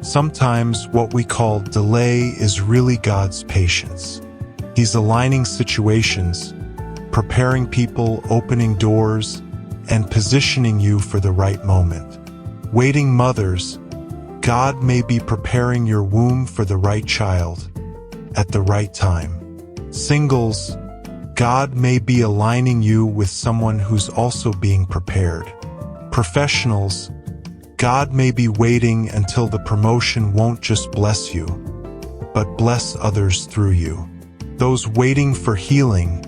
Sometimes what we call delay is really God's patience. He's aligning situations, preparing people, opening doors, and positioning you for the right moment. Waiting mothers, God may be preparing your womb for the right child at the right time. Singles, God may be aligning you with someone who's also being prepared. Professionals, God may be waiting until the promotion won't just bless you, but bless others through you. Those waiting for healing,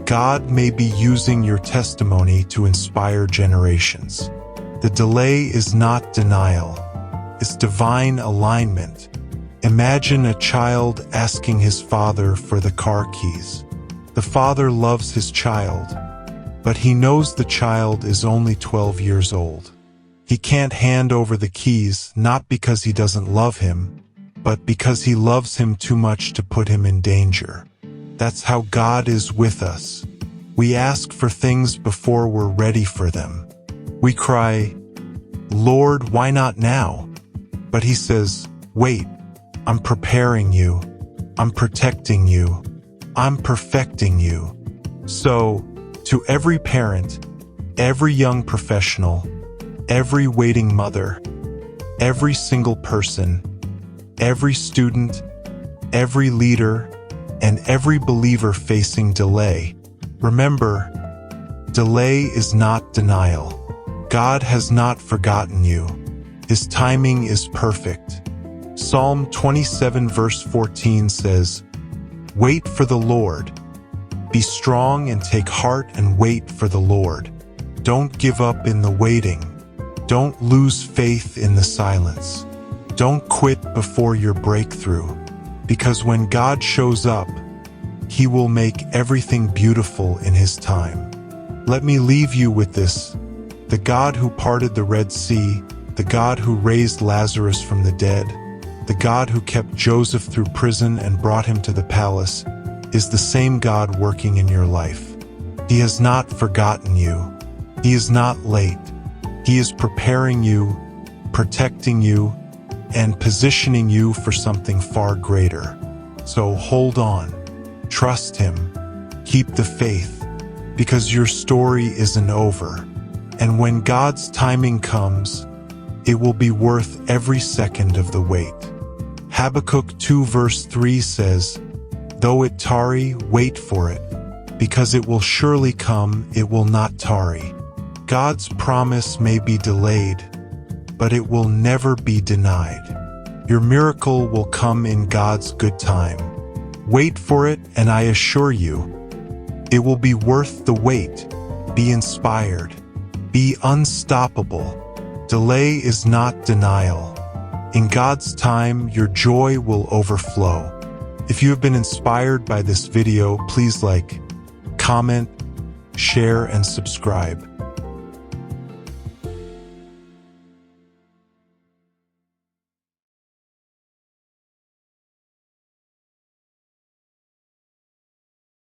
God may be using your testimony to inspire generations. The delay is not denial, it's divine alignment. Imagine a child asking his father for the car keys. The father loves his child, but he knows the child is only 12 years old. He can't hand over the keys, not because he doesn't love him, but because he loves him too much to put him in danger. That's how God is with us. We ask for things before we're ready for them. We cry, "Lord, why not now?" But he says, "Wait, I'm preparing you. I'm protecting you. I'm perfecting you." So, to every parent, every young professional, every waiting mother, every single person, every student, every leader, and every believer facing delay, remember, delay is not denial. God has not forgotten you. His timing is perfect. Psalm 27 verse 14 says, "Wait for the Lord. Be strong and take heart and wait for the Lord." Don't give up in the waiting. Don't lose faith in the silence. Don't quit before your breakthrough, because when God shows up, He will make everything beautiful in His time. Let me leave you with this. The God who parted the Red Sea, the God who raised Lazarus from the dead, the God who kept Joseph through prison and brought him to the palace, is the same God working in your life. He has not forgotten you. He is not late. He is preparing you, protecting you, and positioning you for something far greater. So hold on, trust Him, keep the faith, because your story isn't over. And when God's timing comes, it will be worth every second of the wait. Habakkuk 2 verse 3 says, "Though it tarry, wait for it, because it will surely come, it will not tarry." God's promise may be delayed, but it will never be denied. Your miracle will come in God's good time. Wait for it, and I assure you, it will be worth the wait. Be inspired. Be unstoppable. Delay is not denial. In God's time, your joy will overflow. If you have been inspired by this video, please like, comment, share, and subscribe.